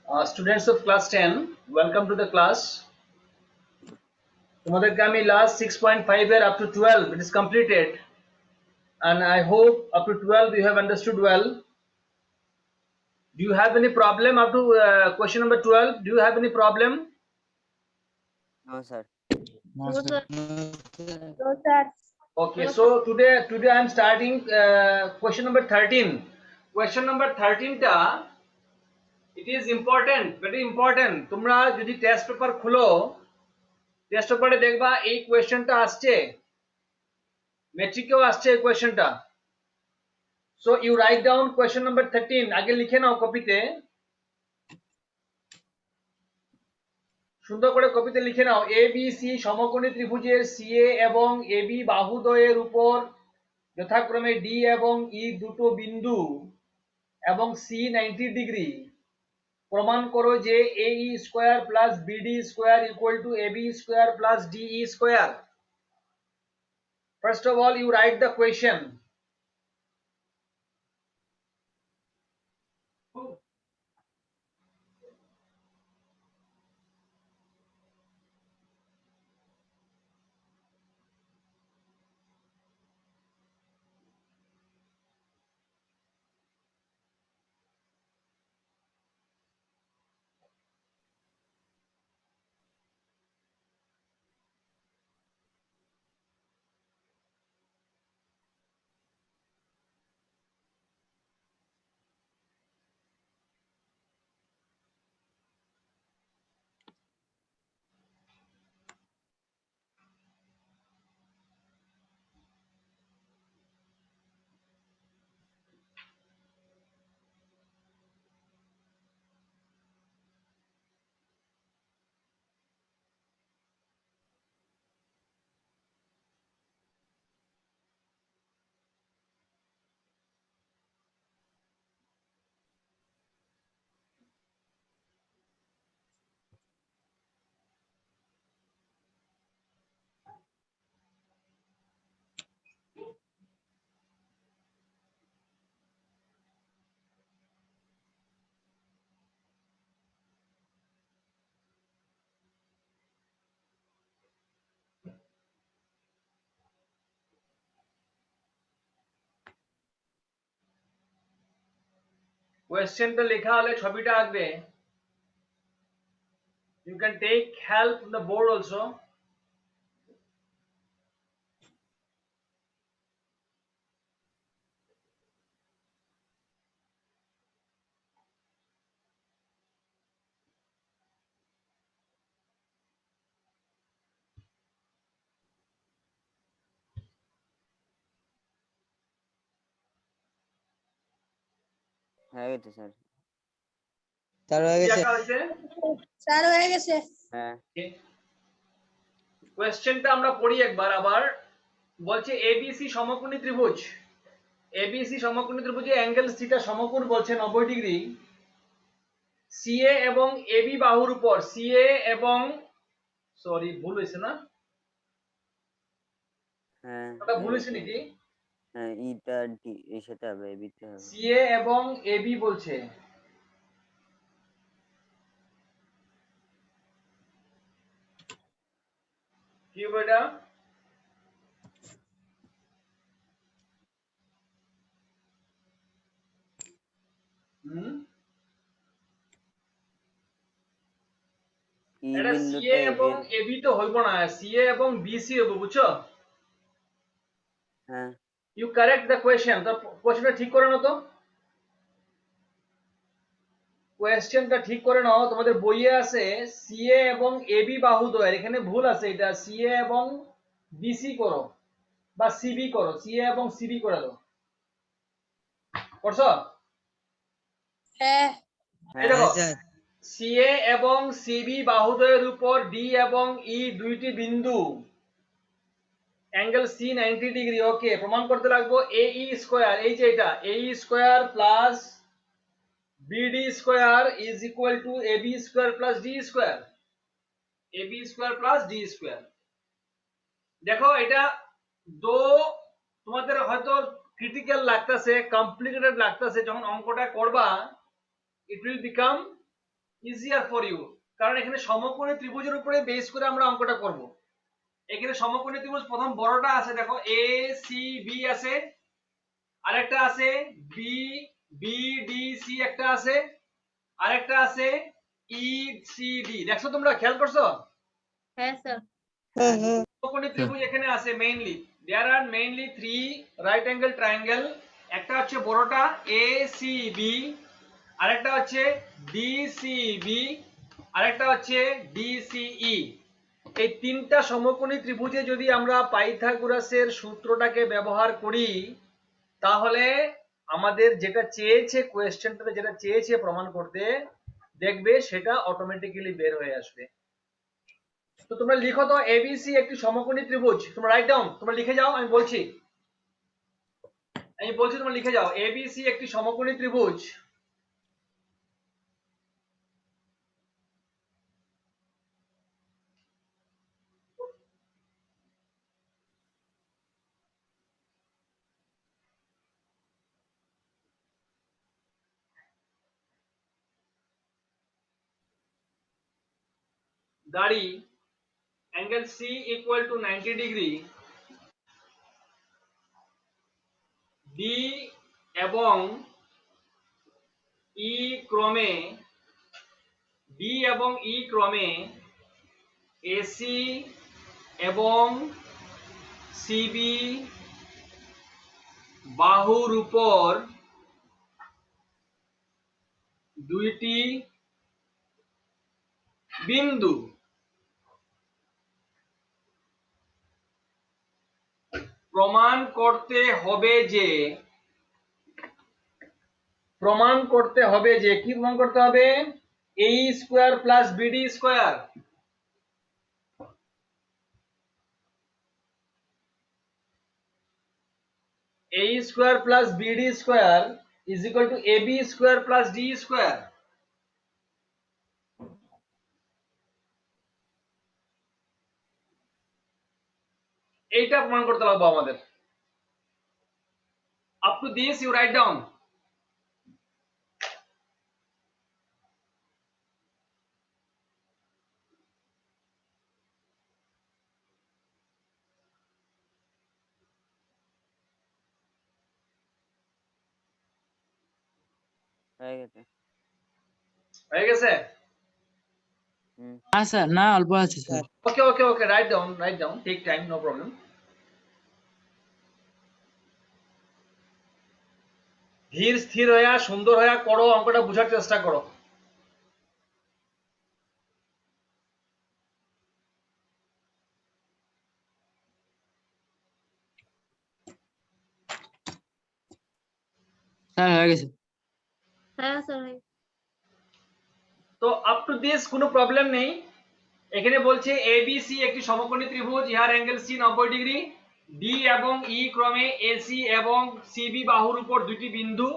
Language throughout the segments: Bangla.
Students of class 10, welcome to the class. তোমাদেরকে আমি last 6.5 এর up to 12 it is completed, and I hope up to 12 you have understood well. Do you have any problem up to question number 12? Do you have any problem? No, sir. No, sir. No, sir. Okay, so today I am starting question number 13. Question number 13 টা it is important, very important. তোমরা যদি টেস্ট পেপার খুলো, টেস্ট পেপারে দেখবা এই কোয়েশ্চেনটা আসছে, মেট্রিকেও আসছে এই কোয়েশ্চেনটা। So you write down question number 13, আগে লিখে নাও কপিতে, সুন্দর করে কপিতে লিখে নাও। এ বি সি সমকোণী ত্রিভুজের সিএ এবং এবি বাহুদ্বয়ের উপর যথাক্রমে ডি এবং ই দুটো বিন্দু এবং সি 90 ডিগ্রি, প্রমাণ করো যে AE square plus BD square equal to AB square plus DE square. First of all you write the question. কোয়েশ্চেনটা লেখা হলে ছবিটা আঁকবে। You can take help from the board also. হয়ে গেছে স্যার। স্যার হয়ে কি গেছে। আঁকা হয়েছে? স্যার হয়ে গেছে। হ্যাঁ। কোয়েশ্চেনটা আমরা পড়ি একবার আবার। বলছে এবিসি সমকোণী ত্রিভুজ, এবিসি সমকোণী ত্রিভুজে অ্যাঙ্গেল থিটা সমকোণ বলছে 90 ডিগ্রি। সিএ এবং এবি বাহুর উপর, সিএ এবং সরি ভুল হয়েছে না, হ্যাঁ ওটা ভুল হয়েছে নাকি? হ্যাঁ, ইটা ডি এই সাথে হবে, বিতে হবে। সিএ এবং এবি বলছে, কি হবে এটা? এটা সিএ এবং এবি তো হইব না, সিএ এবং বিসি হবে, বুঝছো? হ্যাঁ। You correct the question. তো কোয়েশ্চেনটা ঠিক করে নাও তো, কোয়েশ্চেনটা ঠিক করে নাও। তোমাদের বইয়ে আছে সিএ এবং এবি বাহুদ্বয়ের, এখানে ভুল আছে, এটা সিএ এবং বিসি করো বা সিবি করো, সিএ এবং সিবি করে দাও। করছো? হ্যাঁ। এই দেখো, স্যার সিএ এবং সিবি বাহুদ্বয়ের উপর ডি এবং ই দুইটি বিন্দু, অ্যাঙ্গেল সি 90 ডিগ্রি। ওকে, প্রমাণ করতে লাগবো এ ই স্কয়ার, এই যে এটা A E square plus BD square is equal to AB square plus D square, AB square plus D square. দেখো এটা দো তোমাদের হয়তো ক্রিটিক্যাল লাগতেছে, কমপ্লিকেটেড লাগতেছে, যখন অঙ্কটা করবা it will become easier for you, কারণ এখানে সমকোণী ত্রিভুজের উপরে বেস করে আমরা অঙ্কটা করব। এখানে সমকোণী ত্রিভুজ প্রথম বড়টা আছে, দেখো এ সি বি আছে, আরেকটা আছে বি বি ডি সি, একটা আছে আরেকটা আছে ই সি ডি। দেখছো তোমরা, খেয়াল করছো? হ্যাঁ স্যার। সমকোণী ত্রিভুজ এখানে আছে মেইনলি, দেয়ার আর মেইনলি 3 রাইট অ্যাঙ্গেল ট্রায়াঙ্গেল। একটা হচ্ছে বড়টা এ সি বি, আরেকটা হচ্ছে ডি সি বি, আরেকটা হচ্ছে ডি সি ই। এই তিনটা সমকোণী ত্রিভুজে যদি আমরা পাইথাগোরাসের সূত্রটাকে ব্যবহার করি, তাহলে আমাদের যেটা চেয়েছে, কোয়েশ্চেনটাতে যেটা চেয়েছে প্রমাণ করতে, দেখবে সেটা অটোমেটিক্যালি বের হয়ে আসবে। তো তোমরা লিখো তো এবিসি একটি সমকোণী ত্রিভুজ, তোমরা রাইট ডাউন, তোমরা লিখে যাও, আমি বলছি তোমরা লিখে যাও এবিসি একটি সমকোণী ত্রিভুজ। দাঁড়ি angle C equal to 90 degree, D এবং ই ক্রমে এসি এবং সিবি বাহুর উপর দুইটি বিন্দু প্রমাণ করতে হবে যে কি প্রমাণ করতে হবে? A square plus BD square. A square plus BD square is equal to AB square plus D square. এইটা প্রমাণ করতে লাগবে আমাদের। Up to this you write down. হয়ে গেছে। হয়ে গেছে? হ্যাঁ স্যার, না অল্প আছে sir. Okay okay okay, write down, take time, no problem. ধীর স্থির হইয়া সুন্দর হইয়া করো, অঙ্কটা বোঝার চেষ্টা করো। স্যার হয়ে গেছে। হ্যাঁ স্যার। তো আপ টু দিস কোনো প্রবলেম নেই। এখানে বলছে এবিসি একটি সমকোণী ত্রিভুজ, ইহার অ্যাঙ্গেল সি 90 ডিগ্রি, ডি এবং ই ক্রমে এসি এবং সিবি বাহুর উপর দুটি বিন্দু।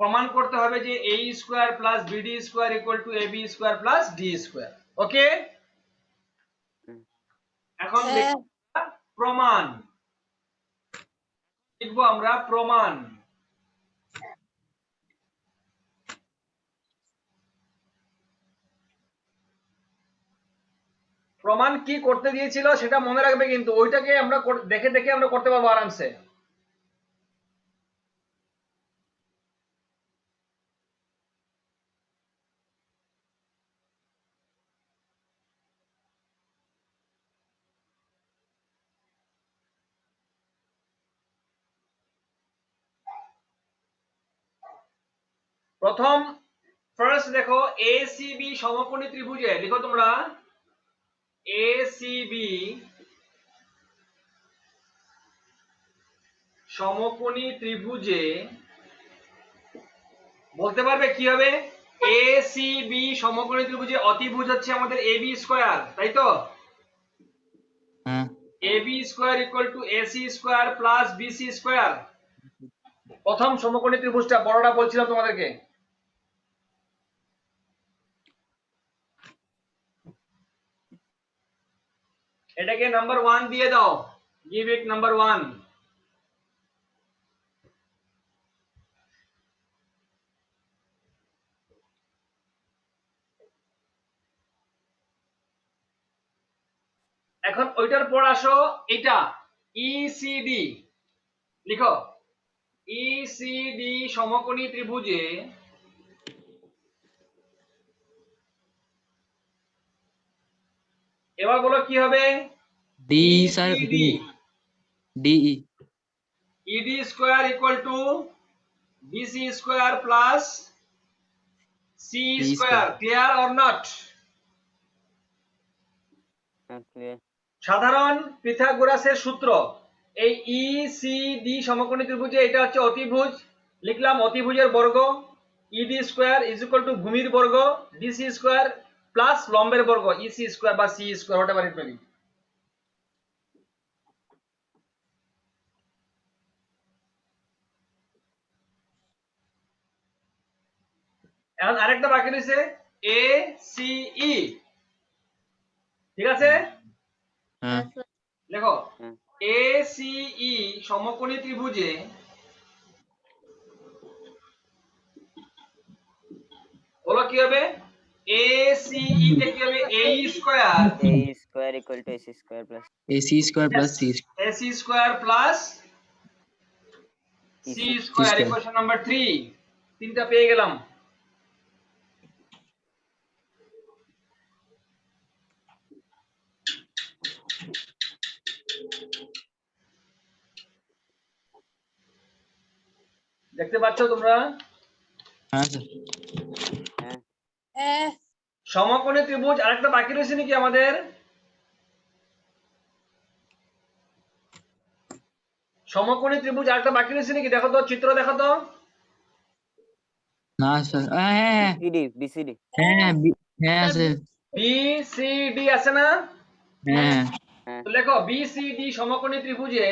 প্রমাণ করতে হবে যে A square plus BD square equal to AB square plus D square. Okay, এখন হ্যাঁ। প্রমাণ লিখবো আমরা, প্রমাণ। প্রমাণ কি করতে দিয়েছিল সেটা মনে রাখবে, কিন্তু ওইটাকে আমরা দেখে দেখে আমরা করতে পারবো আরামসে। প্রথম ফার্স্ট দেখো এসিবি সমকোণী ত্রিভুজে, লিখো তোমরা এসিবি সমকোণী ত্রিভুজে, বলতে পারবে কি হবে? এসিবি সমকোণী ত্রিভুজে অতিভুজ হচ্ছে আমাদের এবি স্কয়ার, তাই তো? হ্যাঁ AB square equal to AC square plus BC square. প্রথম সমকোণী ত্রিভুজটা বড়টা বলছিলাম তোমাদেরকে। এটাকে নাম্বার 1 দিয়ে দাও, গিভ ইট নাম্বার 1। এখন ওইটার পর আসো এটা ইসিডি লিখো ইসিডি সমকোণী ত্রিভুজে এবার বলো কি হবে D sir ECD DE ED square equal to BC square plus C C square clear or not clear. সাধারণ পিথাগোরাসের সূত্র এই ইসিডি সমকোণী ত্রিভুজে এটা হচ্ছে অতিভুজ লিখলাম অতিভুজের বর্গ ED square is equal to ভূমির বর্গ ডিসি স্কয়ার প্লাস লম্বের বর্গ ইসি স্কয়ার বা C square whatever it may be এখন আরেকটা বাকি রয়েছে এ সি ই ঠিক আছে হ্যাঁ Yes, sir. লেখো হ্যাঁ এ সি ই সমকোণী ত্রিভুজে বলো কি হবে এ সি ই তে কি হবে A square A square equal to S square plus AC square plus C AC square plus C square square. Equation number 3 তিনটা পেয়ে গেলাম দেখতে পাচ্ছ তোমরা হ্যাঁ স্যার হ্যাঁ সমকোণী ত্রিভুজ আরেকটা বাকি রয়েছে নাকি আমাদের সমকোণী ত্রিভুজ আরেকটা বাকি রয়েছে নাকি দেখো তো চিত্র দেখো তো না স্যার হ্যাঁ বিসিডি বিসিডি হ্যাঁ হ্যাঁ স্যার বি সি ডি আছে না হ্যাঁ হ্যাঁ তো লেখো বি সি ডি সমকোণী ত্রিভুজে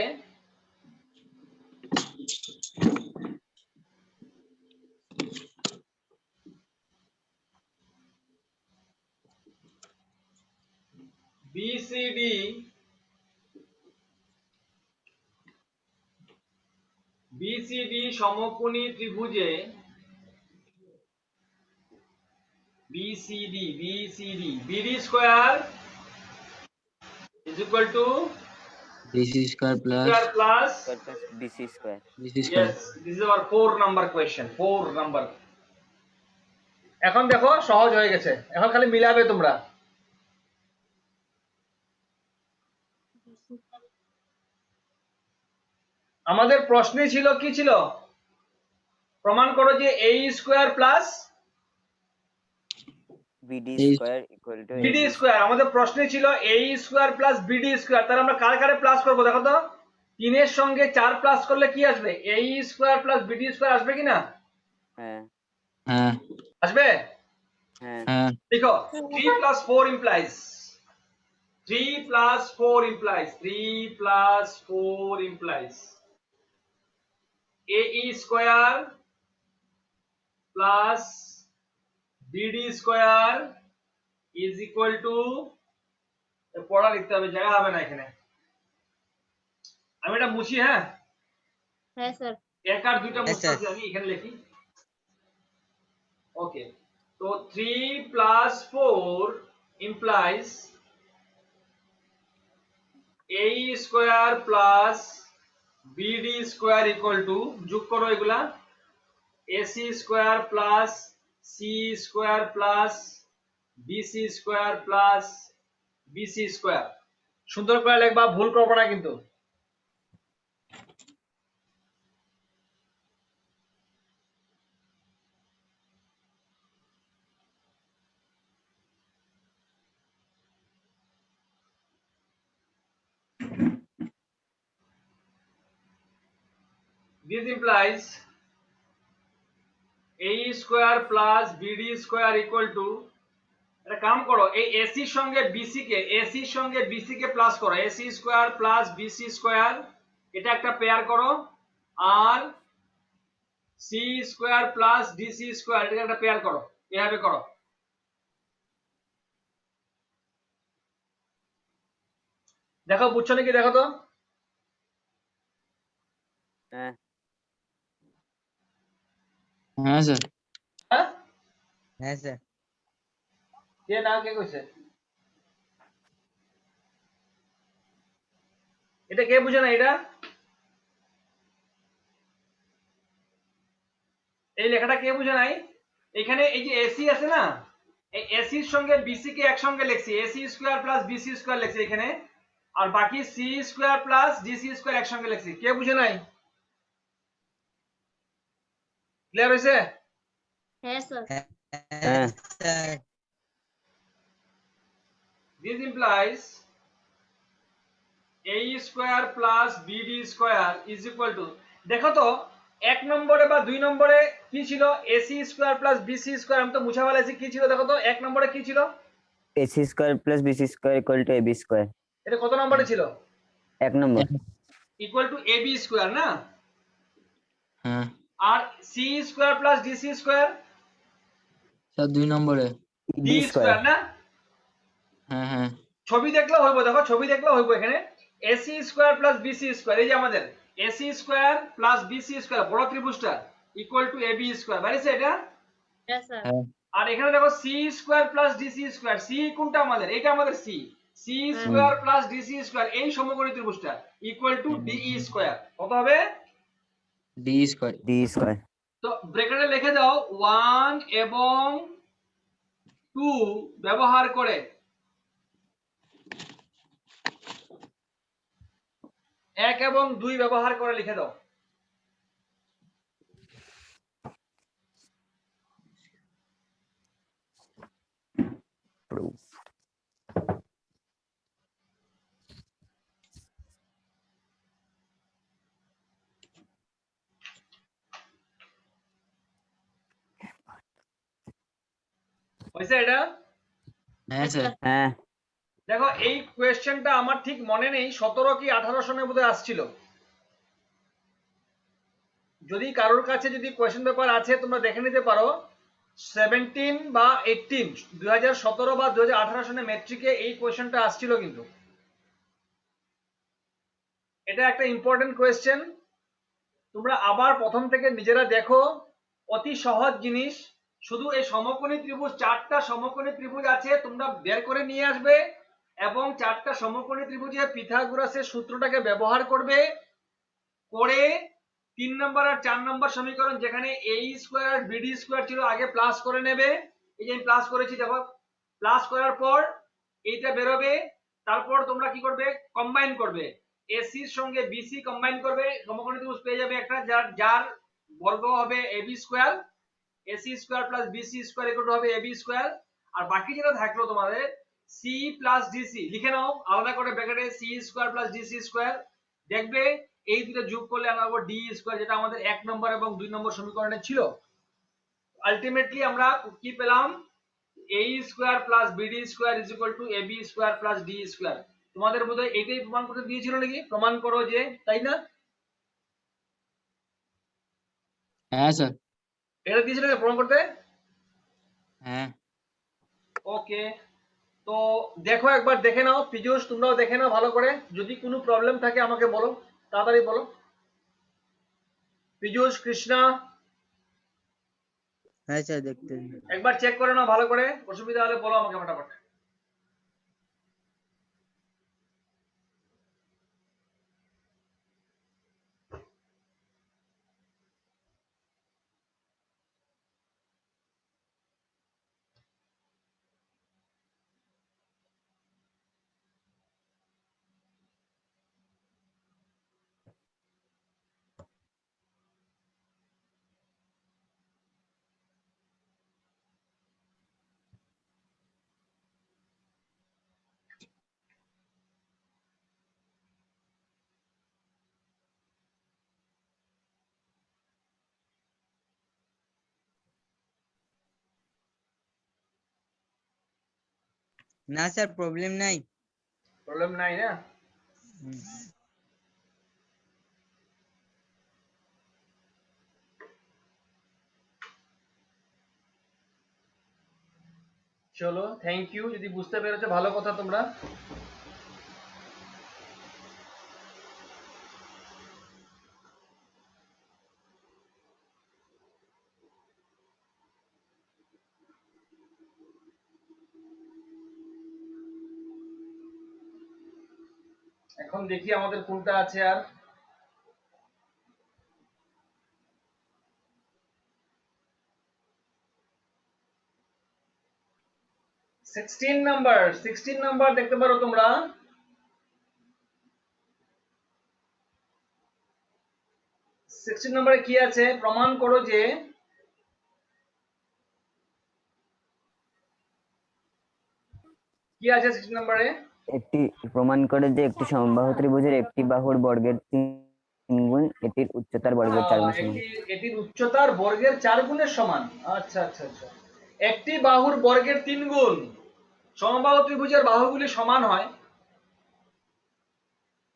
বিসিডি বিসিডি সমকোণী ত্রিভুজে BCD BD square is equal to DC square plus square plus square plus BC square DC square yes this is our 4 number question 4 number এখন দেখো সহজ হয়ে গেছে এখন খালি মিলাবে তোমরা আমাদের প্রশ্নে ছিল কি ছিল প্রমাণ করো যে a স্কয়ার প্লাস বিডি এই- square equal to BD square আমাদের প্রশ্নে ছিল a square plus BD square তাহলে আমরা কার কারে প্লাস করব দেখো তো 3 এর সঙ্গে 4 প্লাস করলে কি আসবে a square plus BD square আসবে কি না হ্যাঁ হ্যাঁ আসবে হ্যাঁ হ্যাঁ দেখো 3 plus 4 implies 3 plus 4 implies 3 plus 4 implies AE square plus BD square is equal to পড়া লিখতে হবে জায়গা হবে না এখানে আমি এটা মুছি হ্যাঁ Yes, sir. এক আর দুইটা মুছতে হবে আমি এখানে লিখি ওকে তো 3 plus 4 implies a square plus bd square equal two যোগ করো এগুলা ac square plus c square plus bc square plus bc square সুন্দর করে লিখবা ভুল করবে না কিন্তু this implies a square plus bd square equal two একটা কাম করো এই ac এর সঙ্গে bc কে প্লাস করো ac square plus bc square এটা একটা পেয়ার করো আর c square plus dc square এটা একটা পেয়ার করো এভাবে করো দেখো বুঝছো নাকি দেখো তো হ্যাঁ হ্যাঁ স্যার হ্যাঁ হ্যাঁ স্যার কে না কে কইছে এটা কে বুঝে না এটা? এই লেখাটা কে বুঝে নাই? এখানে এই যে এসি আছে না, এই এসির সঙ্গে বিসি কে একসঙ্গে লিখছি, AC square plus BC square লিখছি এখানে, আর বাকি C square plus DC square একসঙ্গে লিখছি। কে বুঝে নাই? ক্লিয়ার হয়েছে? Yes, sir. হ্যাঁ sir This implies a square plus bd square is equal to, দেখো তো এক নম্বরে বা দুই নম্বরে কি ছিল? AC square plus BC square, আমি তো মুছে ফেলেছি। কি ছিল দেখো তো, এক নম্বরে কি ছিল? AC square plus BC square equal to AB square. এটা কত নম্বরে ছিল? 1 নম্বর। Equal to A B square না? হ্যাঁ আর C square plus DC square sir 2 নম্বরে। D D square square. না? হ্যাঁ হ্যাঁ ছবি দেখলেও হইব, দেখো ছবি দেখলেও হইব। এখানে AC square plus BC square, এই যে আমাদের AC square plus BC square বড় ত্রিভুজটা ইকুয়াল টু এবি স্কোয়ার, বাড়িছে এটা? Yes, sir. হ্যাঁ আর এখানে দেখো C square plus DC square, C কোনটা আমাদের? এটা আমাদের সি। সি হুম। স্কোয়ার প্লাস ডিসি স্কোয়ার এই সমকোণী ত্রিভুজটা ইকুয়াল টু ডিই স্কোয়ার। কত হবে? D square. D square. তো ব্র্যাকেটে লিখে দাও 1 এবং 2 ব্যবহার করে 1 এবং 2 ব্যবহার করে লিখে দাও। প্রুফ। হয়েছে এটা? হ্যাঁ স্যার। হ্যাঁ দেখো এই কোয়েশ্চেনটা আমার ঠিক মনে নেই 17 কি 18 সনে বোধহয় আসছিল। যদি কারোর কাছে যদি কোয়েশ্চেন পেপার আছে তোমরা দেখে নিতে পারো। 17 বা 18 2017 বা 2018 সনে ম্যাট্রিকে এই কোয়েশ্চেনটা আসছিল কিন্তু। এটা একটা ইম্পর্টেন্ট কোয়েশ্চেন। তোমরা আবার প্রথম থেকে নিজেরা দেখো, অতি সহজ জিনিস। শুধু এই সমকোণী ত্রিভুজ, 4টা সমকোণী ত্রিভুজ আছে, তোমরা বের করে নিয়ে আসবে এবং 4টা সমকোণী ত্রিভুজে পিথাগোরাসের সূত্রটাকে ব্যবহার করবে করে 3 নম্বর আর 4 নম্বর সমীকরণ যেখানে এ স্কোয়ার আর বিডি স্কোয়ার ছিল আগে প্লাস করে নেবে। এই যে আমি প্লাস করেছি দেখো, প্লাস করার পর এইটা বেরোবে। তারপর তোমরা কি করবে? কম্বাইন করবে, এসির সঙ্গে বিসি কম্বাইন করবে, সমকোণী ত্রিভুজ পেয়ে যাবে একটা, যার বর্গ হবে AB square. AC square plus BC square equal to হবে এবি স্কোয়ার। আর বাকি যেটা থাকলো তোমাদের সি প্লাস ডিসি লিখে নাও আলাদা করে ব্র্যাকেটে, C square plus DC square. দেখবে এই দুটো যোগ করলে আমরা পাবো ডি স্কোয়ার, যেটা আমাদের 1 নম্বর এবং 2 নম্বর সমীকরণে ছিল। আলটিমেটলি আমরা কি পেলাম? A square plus BD square is equal to AB square plus D square. তোমাদের বোধহয় এটাই প্রমাণ করতে দিয়েছিল নাকি? প্রমাণ করো যে, তাই না? হ্যাঁ স্যার। এটা দিয়েছিল নাকি প্রমাণ করতে? হ্যাঁ ওকে, তো দেখো একবার দেখে নাও। পীযূষ তোমরাও দেখে নাও ভালো করে, যদি কোনো প্রবলেম থাকে আমাকে বলো, তাড়াতাড়ি বলো। পীযূষ, কৃষ্ণা, হ্যাঁ স্যার দেখতে। একবার চেক করে নাও ভালো করে, অসুবিধা হলে বলো আমাকে ফটাফট। না স্যার প্রবলেম নাই। প্রবলেম নাই না? চলো, থ্যাংক ইউ। যদি বুঝতে পেরেছো ভালো কথা। তোমরা এখন দেখি আমাদের কোনটা আছে আর। সিক্সটিন নাম্বার দেখতে পারো তোমরা। 16 নম্বরে কি আছে? প্রমাণ করো যে কি আছে 16 নম্বরে? একটি প্রমাণ করে যে একটি সমবাহু ত্রিভুজের একটি বাহুর বর্গের 3 গুণ এটির উচ্চতার বর্গের 4 গুণের সমান। এটির উচ্চতার বর্গের 4 গুণের সমান। আচ্ছা আচ্ছা আচ্ছা, একটি বাহুর বর্গের 3 গুণ। সমবাহু ত্রিভুজের বাহুগুলি সমান হয়,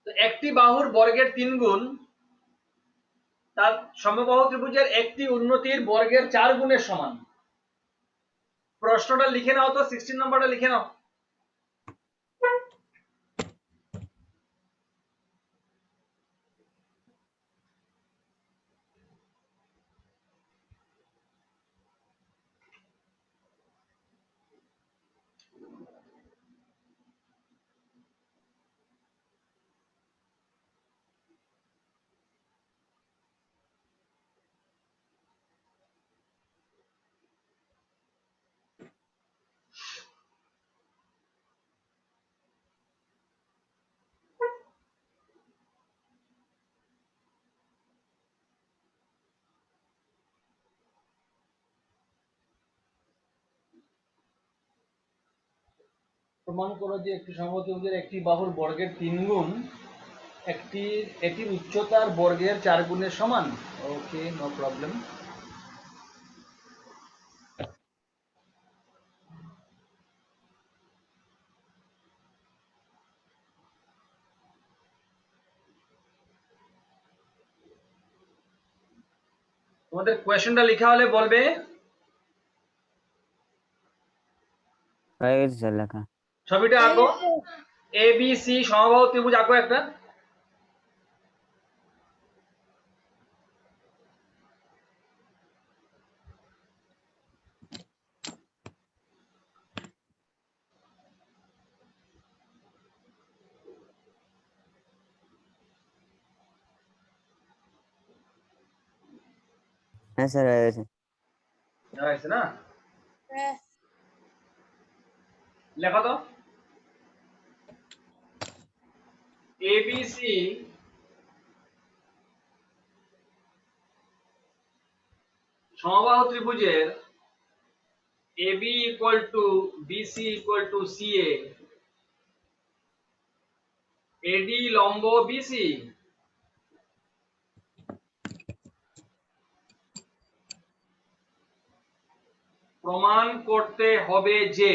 তো একটি বাহুর বর্গের 3 গুণ তার সমবাহু ত্রিভুজের একটি উন্নতির বর্গের 4 গুণের সমান। প্রশ্নটা লিখে নাও তো, 16 নম্বরটা লিখে নাও। প্রমাণ করো যে একটি সমবাহু ত্রিভুজের একটি বাহুর বর্গের 3 গুণ এটির উচ্চতার বর্গের 4 গুণের সমান। ওকে, নো প্রবলেম। তোমাদের কোয়েশ্চেনটা লেখা হলে বলবে। হয়ে গেছে স্যার লেখা। ছবিটা আঁকো, এ বি সি সমবাহু ত্রিভুজ আঁকো একটা। হ্যাঁ স্যার হয়ে গেছে। হয়েছে না? লেখো তো, এবিসি সমবাহু ত্রিভুজের AB equal to BC equal to CA, AD লম্ব বিসি। প্রমাণ করতে হবে যে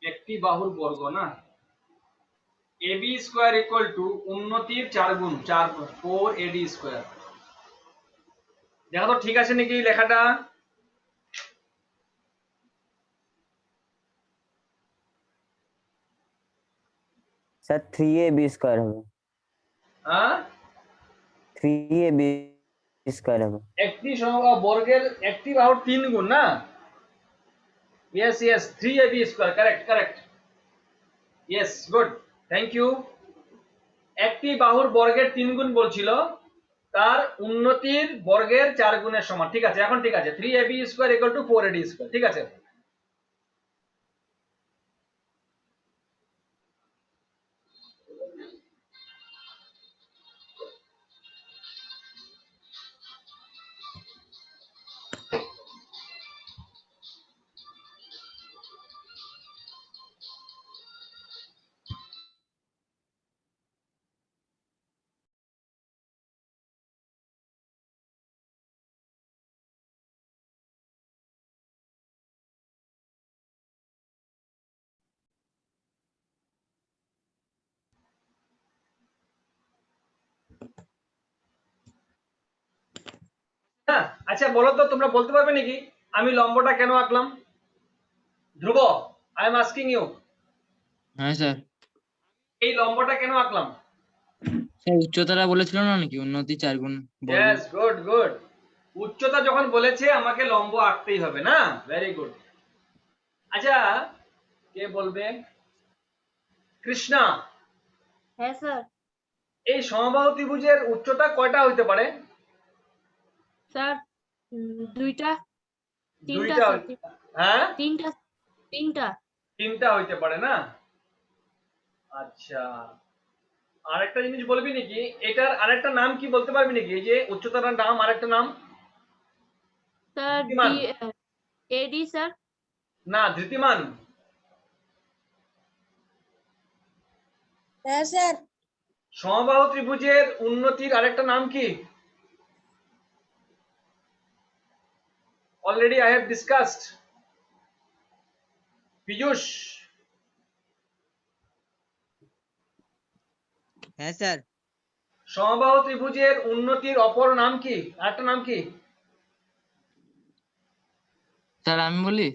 একটি বাহুর বর্গ না, এবি স্কয়ার ইকুয়াল টু উন্নতির 4 গুণ 4 এডি স্কয়ার। দেখো তো ঠিক আছে নাকি লেখাটা? স্যার 3ab স্কয়ার হবে। হ্যাঁ, 3ab স্কয়ার হবে। একটি সমবাহু বর্গের একটি বাহুর 3 গুণ না? Yes yes, 3ab square, correct correct, yes good, thank you. একটি বাহুর বর্গের 3 গুণ বলছিল, তার উন্নতির বর্গের 4 গুণের সমান। ঠিক আছে, এখন ঠিক আছে, 3ab square equal two 4ad square. ঠিক আছে, হ্যাঁ আচ্ছা বলো তো, তোমরা বলতে পারবে নাকি আমি লম্বটা কেন আঁকলাম? ধ্রুব, আই এম আস্কিং ইউ, হ্যাঁ স্যার। এই লম্বটা কেন আঁকলাম? স্যার উচ্চতাটা বলেছিল না নাকি উন্নতি 4 গুণ বর্গ। Yes, good good. উচ্চতা যখন বলেছে আমাকে লম্ব আঁকতেই হবে না? Very good. আচ্ছা, কে বলবে? কৃষ্ণা, হ্যাঁ স্যার। এই সমবাহু ত্রিভুজের উচ্চতা কয়টা হইতে পারে? স্যার দুইটা, তিনটা দুইটা স্যার, হ্যাঁ, তিনটা, তিনটা। তিনটা হইতে পারে না? আচ্ছা, আরেকটা জিনিস বলবি নাকি, এটার আরেকটা নাম কি বলতে পারবি নাকি? এই যে উচ্চতার নাম, আরেকটা নাম? স্যার ধৃতিমান? এডি স্যার। না, ধৃতিমান। হ্যাঁ স্যার। সমবাহু ত্রিভুজের উন্নতির আরেকটা নাম কি? Already I have discussed. Piyush? হ্যাঁ স্যার। সমবাহু ত্রিভুজের উন্নতির অপর নাম কি? আরেকটা নাম কি? স্যার আমি বলি?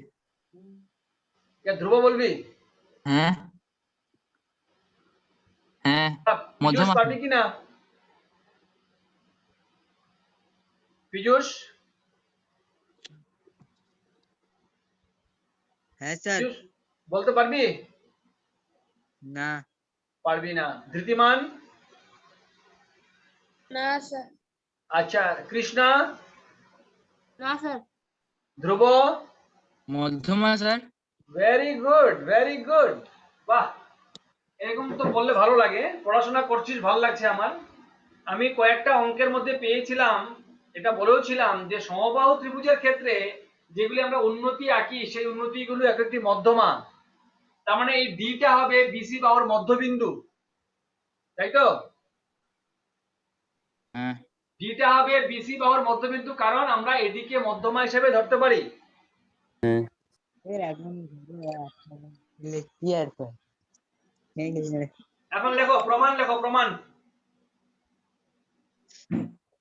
ধ্রুব বলবি? হ্যাঁ হ্যাঁ, পীযূষ মধ্যমা। পারবি কিনা? পীযূষ? হ্যাঁ স্যার। পীযূষ বলতে পারবি? না। পারবি না। ধৃতিমান? না স্যার। আচ্ছা, কৃষ্ণা? না স্যার। ধ্রুব? মধ্যমা sir. Very good, very good. বাহ, এরকম তো বললে ভালো লাগে। পড়াশোনা করছিস, ভালো লাগছে আমার। আমি কয়েকটা অঙ্কের মধ্যে পেয়েছিলাম, এটা বলেও ছিলাম যে সমবাহু ত্রিভুজের ক্ষেত্রে যেগুলি আমরা উন্নতি আঁকি, সেই উন্নতিগুলো এক একটি মধ্যমা। তার মানে এই ডিটা হবে বিসি বাহুর মধ্যবিন্দু, তাই তো? হ্যাঁ ডিটা হবে বিসি বাহুর মধ্যবিন্দু, কারণ আমরা এদিকে মধ্যমা হিসেবে ধরতে পারি। এখন লেখো প্রমাণ, লেখো প্রমাণ।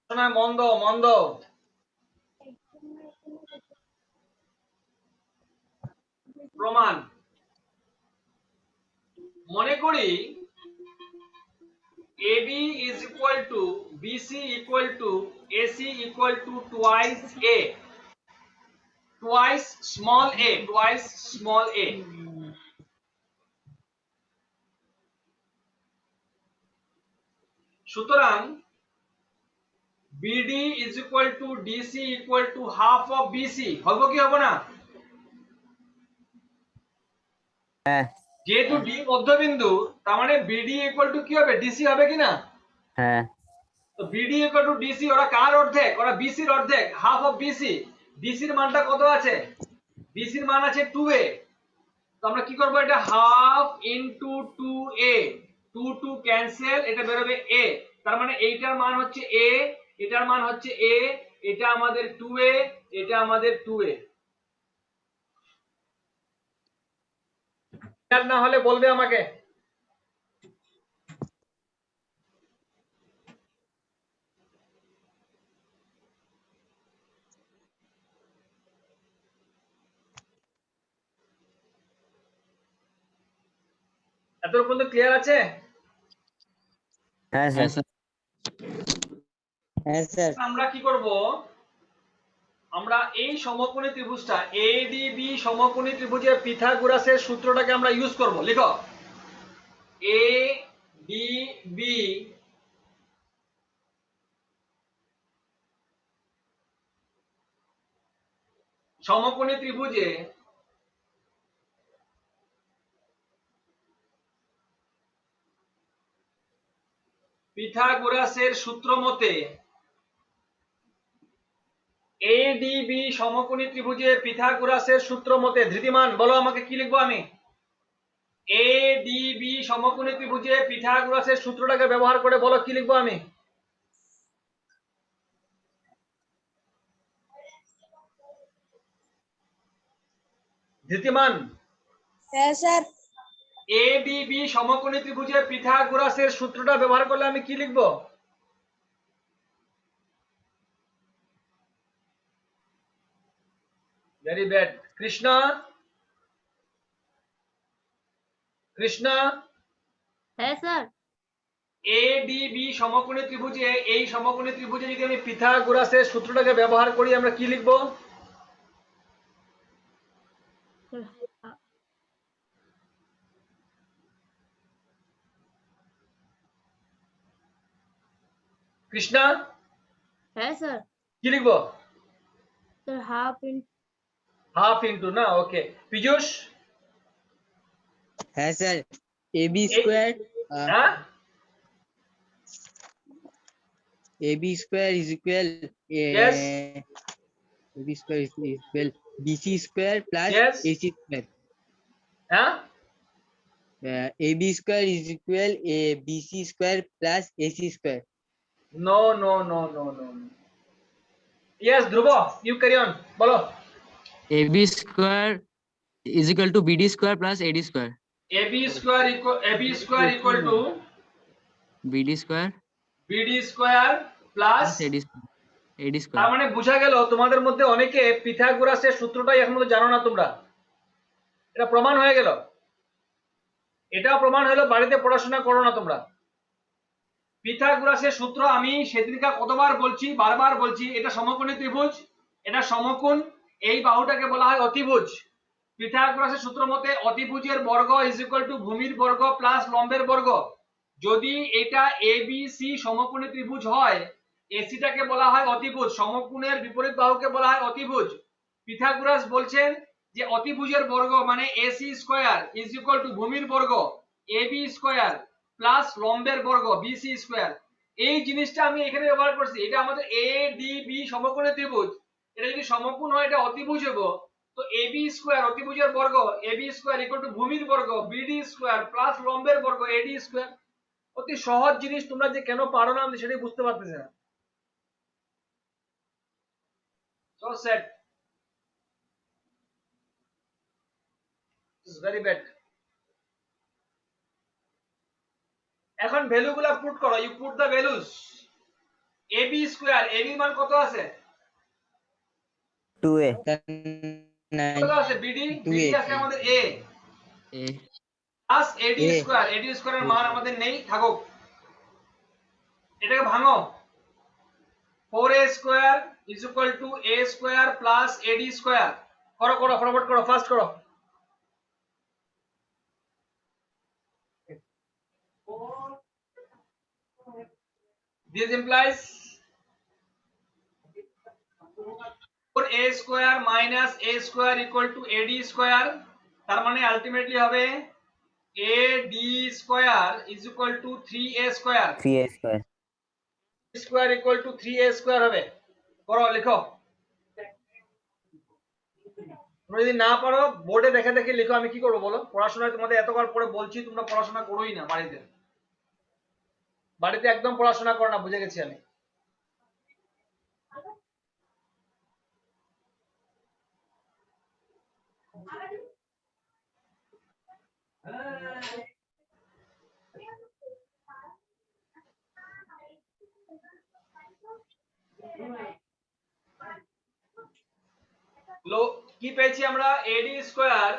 শোনা, মন্দ মন্দ। প্রমাণ। মনে করি AB is equal to BC equal to AC equal to twice A, twice small a, twice small a. সুতরাং BD is equal to DC equal to half of BC, হবে কি হবে না? হ্যাঁ যেহেতু D মধ্যবিন্দু, তার মানে BD equal to কি হবে? DC হবে কি না? হ্যাঁ তো BD equal to DC, ওরা কার অর্ধেক? ওরা BC এর অর্ধেক, হাফ অফ BC। BC এর মানটা কত আছে? BC এর মান আছে 2a। তো আমরা কি করব, এটা হাফ ইনটু 2a, 2 2 ক্যান্সেল, এটা বের হবে a। তার মানে এইটার মান হচ্ছে a, এটার মান হচ্ছে a, এটা আমাদের 2a, এটা আমাদের 2a। ক্লিয়ার না হলে বলবে আমাকে। এতটুকু পর্যন্ত ক্লিয়ার আছে? হ্যাঁ হ্যাঁ স্যার। স্যার। হ্যাঁ স্যার। আমরা কি করব, আমরা এই সমকোণী ত্রিভুজটা ADB সমকোণী ত্রিভুজের পিথাগোরাসের সূত্রটাকে আমরা ইউজ করব। লিখো ADB সমকোণী ত্রিভুজে পিথাগোরাসের সূত্র মতে, ADB সমকোণী ত্রিভুজে পিথাগোরাসের সূত্র মতে, ধৃতিমান বলো আমাকে কি লিখবো আমি? ADB সমকোণী ত্রিভুজে পিথাগোরাসের সূত্রটাকে ব্যবহার করে বলো কি লিখবো আমি? ধৃতিমান? হ্যাঁ স্যার। ADB সমকোণী ত্রিভুজে পিথাগোরাসের সূত্রটা ব্যবহার করলে আমি কি লিখবো? Very bad. কৃষ্ণা? কৃষ্ণা? হ্যাঁ স্যার। এডিবি সমকোণী ত্রিভুজে, এই সমকোণী ত্রিভুজে যদি আমি পিথাগোরাসের সূত্রটাকে ব্যবহার করি, আমরা কি লিখবো? কৃষ্ণা হ্যাঁ স্যার। কি লিখবো? স্যার হাফ ইন্টু না, ওকে। পীযূষ? হ্যাঁ স্যার, ab স্কয়ার হ্যাঁ, ab square is equal Yes. ab square is equal bc square plus Yes. ac square. হ্যাঁ, ab square is equal bc square plus ac square. No no no no no. Yes Dhruv, you carry on, বলো। ab square is equal to bd square plus ad square. ab square equal to bd square bd square plus plus ad square. ad তার square. মানে বোঝা গেল তোমাদের মধ্যে অনেকে পিথাগোরাসের সূত্রটাই এখনো জানো না তোমরা। এটা প্রমাণ হয়ে গেল, এটাও প্রমাণ হলো বাড়িতে পড়াশোনা করো না তোমরা। পিথাগোরাসের সূত্র আমি সেদিনকার কতবার বলছি, বারবার বলছি, এটা সমকোণী ত্রিভুজ, এটা সমকোণ, এই বাহুটাকে বলা হয় অতিভুজ। পিথাগোরাসের সূত্র মতে অতিভুজের বর্গ ইজ ইকুয়াল টু ভূমির বর্গ প্লাস লম্বের বর্গ। যদি এটা এবিসি সমকোণী ত্রিভুজ হয়, এসিটাকে বলা হয় অতিভুজ, সমকোণের বিপরীত বাহুকে বলা হয় অতিভুজ। পিথাগোরাস বলছেন যে অতিভুজের বর্গ মানে AC square is equal to ভূমির বর্গ এবি স্কয়ার প্লাস লম্বের বর্গ বিসি স্কয়ার। এই জিনিসটা আমি এখানে ব্যবহার করছি। এটা আমাদের এ ডি বি সমকোণী ত্রিভুজ, এটা যদি সমকোণ হয় এটা অতিভুজ হবে। তো এবি স্কয়ার অতিভুজের বর্গ এবি স্কয়ার ইকুয়াল টু ভূমির বর্গ বিডি স্কয়ার প্লাস লম্বের বর্গ এডি স্কয়ার। অতি সহজ জিনিস, তোমরা যে কেন পারো না আমি সেটাই বুঝতে পারতেছি না। So set is very bad. এখন ভ্যালুগুলা পুট করো, you put the values. ab square, ab মান কত আছে? 2a কত আছে? bd আছে আমাদের a a plus ad A. Square, ad স্কয়ারের মান আমাদের নেই, থাকুক। এটাকে ভাঙো, 4a square is equal two a square plus ad square. করো করো, ফরওয়ার্ড করো, ফাস্ট করো। This implies 4a square minus a square equal to ad square। তার মানে আলটিমেটলি হবে ad square is equal to 3a square। 3a square square equal to 3a square হবে। করো, লিখো। তোমরা যদি না পারো বোর্ডে দেখে দেখে লিখো, আমি কি করবো বলো? পড়াশোনায় তোমাদের এতবার পরে বলছি, তোমরা পড়াশোনা করোই না বাড়িতে। বাড়িতে একদম পড়াশোনা করো না, বুঝে গেছি আমি। কি পেয়েছি আমরা? ad স্কয়ার,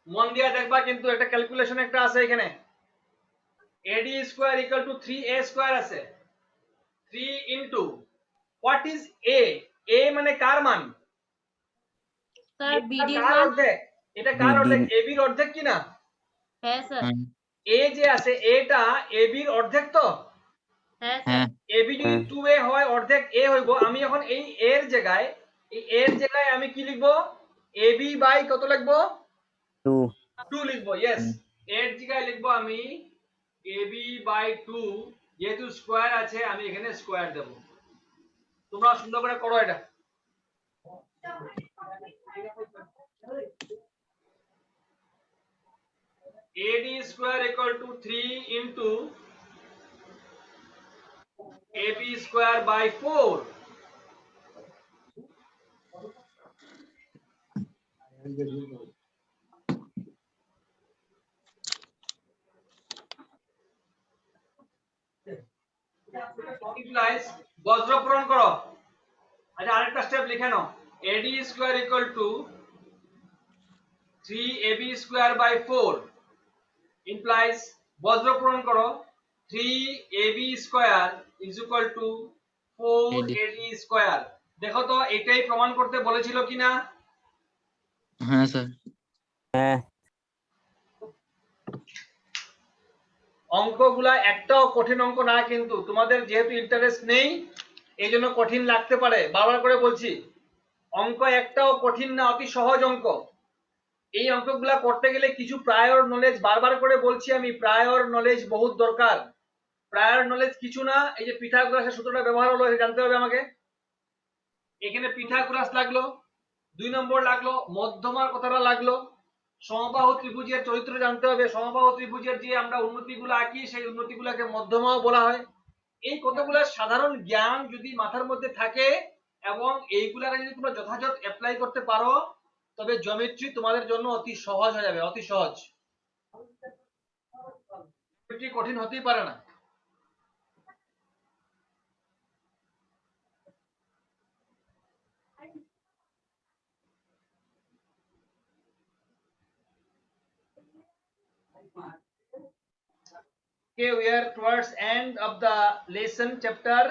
মন দিয়ে দেখবা কিন্তু একটা ক্যালকুলেশন একটা আছে এখানে। ad square equal two 3a square আছে। 3 into what is a? a মানে কার মান? স্যার বিডি কার অর্ধেক? এটা কার অর্ধেক? ab এর অর্ধেক কি না? হ্যাঁ স্যার। a যে আছে এটা ab এর অর্ধেক তো। হ্যাঁ স্যার। ab যদি 2a হয় অর্ধেক a হইব। আমি এখন এই a এর জায়গায়, এই a এর জায়গায় আমি কি লিখব? ab বাই কত লিখব? 2 2 লিখব। यस, এর জায়গায় লিখব আমি ab বাই 2। যেহেতু স্কয়ার আছে আমি এখানে স্কয়ার দেব। তোমরা সুন্দর করে করো এটা। ad square equal to 3 into ab square by 4। implies বজ্র পূরণ করো। আচ্ছা আরেকটা স্টেপ লিখে নাও, ad square equal to 3ab square by 4 implies বজ্র পূরণ করো। 3ab square is equal two 4ad square. দেখো তো এটাই প্রমাণ করতে বলেছিল কিনা? হ্যাঁ স্যার। হ্যাঁ অঙ্কগুলা একটাও কঠিন অঙ্ক না, কিন্তু তোমাদের যেহেতু ইন্টারেস্ট নেই এই জন্য কঠিন লাগতে পারে। বারবার করে বলছি, অঙ্ক একটাও কঠিন না, অতি সহজ অঙ্ক। এই অঙ্কগুলা করতে গেলে কিছু প্রায়র নলেজ, বারবার করে বলছি আমি, প্রায়র নলেজ বহুত দরকার। প্রায়র নলেজ কিছু না, এই যে পিথাগোরাসের সূত্রটা ব্যবহার হলো এটা জানতে হবে আমাকে। এখানে পিথাগোরাস লাগলো, 2 নম্বর লাগলো, মধ্যমার কথাটা লাগলো, সমবাহু ত্রিভুজের চরিত্র জানতে হবে। সমবাহু ত্রিভুজের যে আমরা উন্নতিগুলো আঁকি সেই উন্নতিগুলোকে মধ্যমাও বলা হয়। এই কতগুলো সাধারণ জ্ঞান যদি মাথার মধ্যে থাকে এবং এইগুলাকে যদি তোমরা যথাযথ অ্যাপ্লাই করতে পারো, তবে জিওমেট্রি তোমাদের জন্য অতি সহজ হয়ে যাবে, অতি সহজ। জিওমেট্রি কঠিন হতেই পারে না। Okay, we are towards end of the lesson, chapter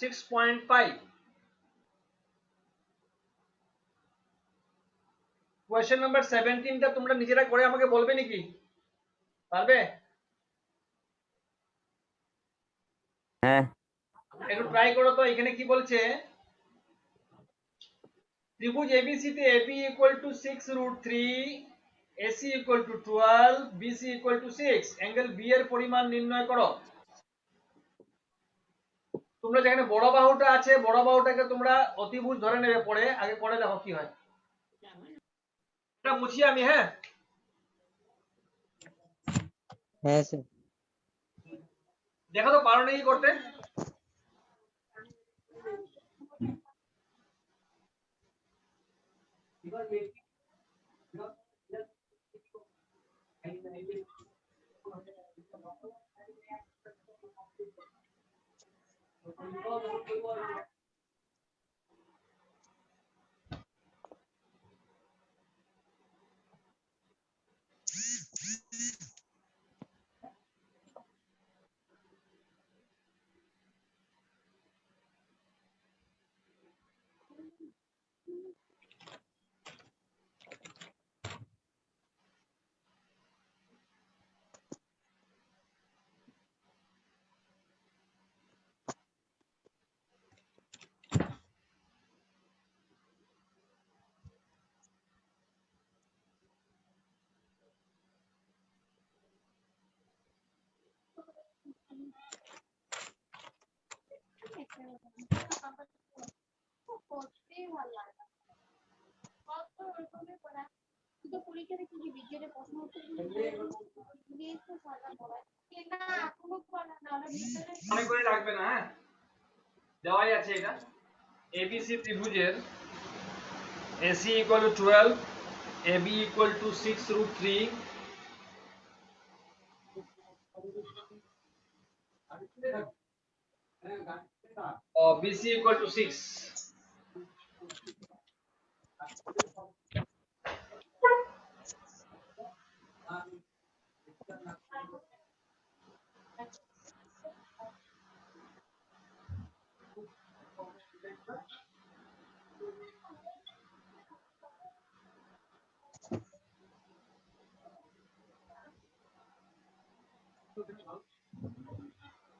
6.5. Question number 17 টা তোমরা নিজেরা করে আমাকে বলবে নাকি? পারবে? হ্যাঁ একটু ট্রাই করো তো। এখানে কি বলছে? ত্রিভুজ ABC তে AB equal to 6√3, AC equal to 12, BC equal to 6, angle B এর পরিমাণ নির্ণয় করো। তোমরা যেখানে বড় বাহুটা আছে, বড় বাহুটাকে তোমরা অতিভুজ ধরে নেবে, পরে আগে করে দেখো কি হয়। এটা মুছি আমি, হ্যাঁ হ্যাঁ স্যার। দেখো তো পারো নাকি করতে। মনে করে রাখবে না, হ্যাঁ দেওয়াই আছে এটা। ABC ত্রিভুজের AC equal to 12, AB equal to 6√3, BC equal to 6।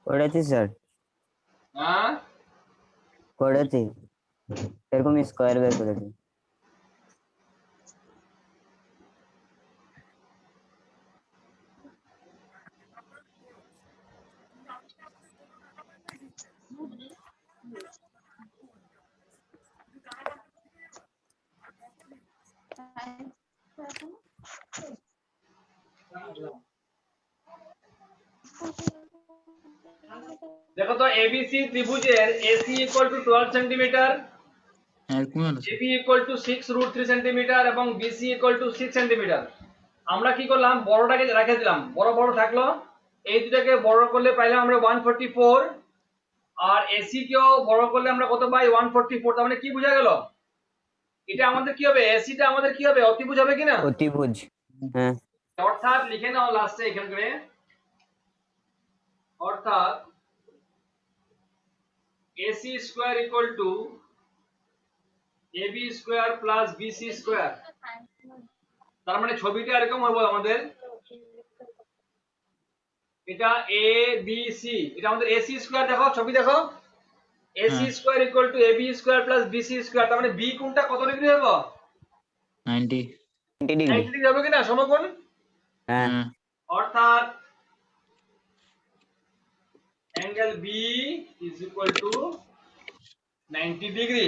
করেছি স্যার, হ্যাঁ করেছি, এরকম স্কোয়ার বের করেছি। দেখো তো ABC ত্রিভুজের AC equal to 12 সেন্টিমিটার, এরকম হলো sir. AB equal to 6√3 centimetre এবং BC equal to 6 সেন্টিমিটার। আমরা কি করলাম, বড়টাকে রেখে দিলাম, বড় বড় থাকলো, এই দুটাকে বড় করলে পাইলাম আমরা 144, আর AC কেও বড় করলে আমরা কত পাই 144। তার মানে কি বোঝা গেল, এটা আমাদের কি হবে, AC টা আমাদের কি হবে, অতিভুজ হবে কিনা? অতিভুজ, হ্যাঁ। অর্থাৎ লিখে নাও লাস্টে এখানে করে অর্থাৎ AC square equal two AB square plus BC square. তার মানে ছবিটা এরকম হবে আমাদের, এটা A B C, এটা আমাদের AC স্কয়ার, দেখো ছবি দেখো, AC হ্যাঁ। Square equal two AB square plus BC square. তার মানে B কোণটা কত ডিগ্রি হবে? 90। 90 ডিগ্রি। 90 ডিগ্রি হবে কিনা সমকোণ? হ্যাঁ হ্যাঁ। অর্থাৎ angle B is equal to 90 degree.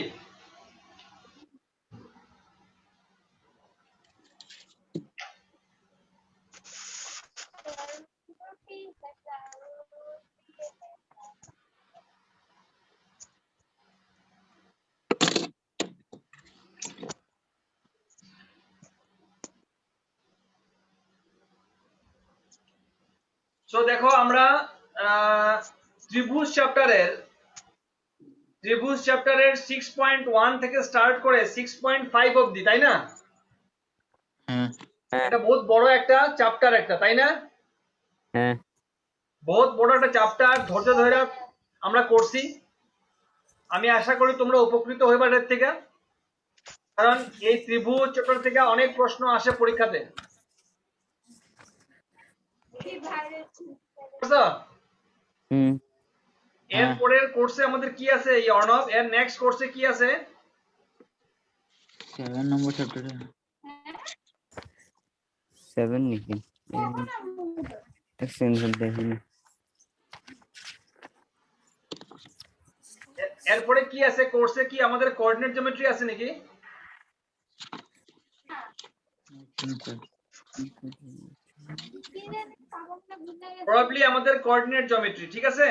So দেখো আমরা ত্রিভুজ চ্যাপ্টারের 6.1 থেকে স্টার্ট করে 6.5 অবধি, তাই না? হ্যাঁ। এটা বহুত বড় একটা চ্যাপ্টার একটা, তাই না? হ্যাঁ বহুত বড় একটা চ্যাপ্টার ধৈর্য ধরে আমরা করছি। আমি আশা করি তোমরা উপকৃত হইবা এর থেকে, কারণ এই ত্রিভুজ চ্যাপ্টার থেকে অনেক প্রশ্ন আসে পরীক্ষাতে। বুঝছো? হুম এর পরের কোর্সে আমাদের কি আছে এই অর্ণব? এর নেক্সট কোর্সে কি আছে? 7 নম্বর চ্যাপ্টারে 7 নাকি? এক্সটেনশন দেখিনি। এরপরে কি আছে কোর্সে? কি আমাদের কোঅর্ডিনেট জিওমেট্রি আছে নাকি? প্রবাবলি আমাদের কোঅর্ডিনেট জিওমেট্রি, ঠিক আছে?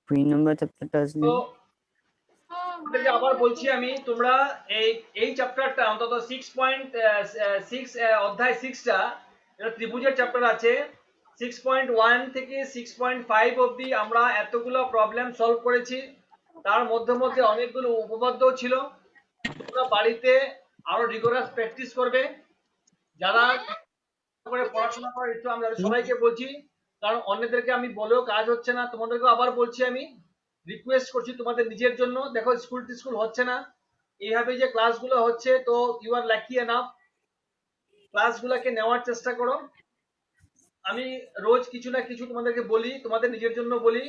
3 নম্বর চ্যাপ্টারটা আসলে তো আপনাদেরকে আবার বলছি আমি, তোমরা এই চ্যাপ্টারটা অন্তত 6.6 অধ্যায় 6টা, এটা ত্রিভুজের চ্যাপ্টার আছে। 6.1 থেকে 6.5 অবধি আমরা এতগুলো প্রবলেম সলভ করেছি। তার মধ্যে মধ্যে অনেকগুলো উপপাদ্যও ছিল। তোমরা বাড়িতে আরো রিগোরাস প্র্যাকটিস করবে। যারা করে পড়াশোনা করার ইচ্ছা, আমি তাদের সবাইকে বলছি, কারণ অন্যদেরকে আমি বলেও কাজ হচ্ছে না। তোমাদেরকে আবার বলছি, আমি রিকোয়েস্ট করছি তোমাদের নিজের জন্য। দেখো স্কুল টিস্কুল হচ্ছে না, এইভাবে যে ক্লাসগুলো হচ্ছে, তো ইউ আর লাকি এনাফ, ক্লাসগুলোকে নেওয়ার চেষ্টা করো। আমি রোজ কিছু না কিছু তোমাদেরকে বলি, তোমাদের নিজের জন্য বলি।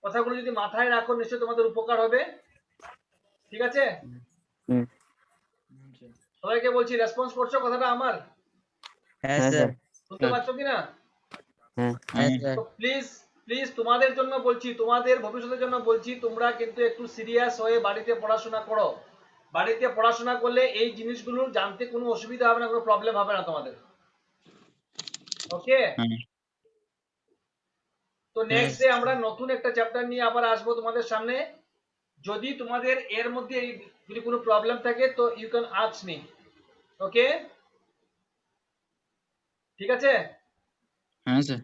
কথাগুলো যদি মাথায় রাখো, নিশ্চয়ই তোমাদের উপকার হবে। ঠিক আছে? হুম সবাইকে বলছি, রেসপন্স করছো কথাটা আমার? হ্যাঁ হ্যাঁ স্যার। স্যার শুনতে পাচ্ছ কিনা? হ্যাঁ হ্যাঁ স্যার। তো প্লিজ প্লিজ তোমাদের জন্য বলছি, তোমাদের ভবিষ্যতের জন্য বলছি, তোমরা কিন্তু একটু সিরিয়াস হয়ে বাড়িতে পড়াশোনা করো। বাড়িতে পড়াশোনা করলে এই জিনিসগুলো জানতে কোনো অসুবিধা হবে না, কোনো প্রবলেম হবে না তোমাদের। ওকে? তো নেক্সট ডে আমরা নতুন একটা চ্যাপ্টার নিয়ে আবার আসবো তোমাদের সামনে। যদি তোমাদের এর মধ্যে যদি কোনো প্রবলেম থাকে, তো ইউ ক্যান আস্ক মি। ওকে? ঠিক আছে? হ্যাঁ স্যার।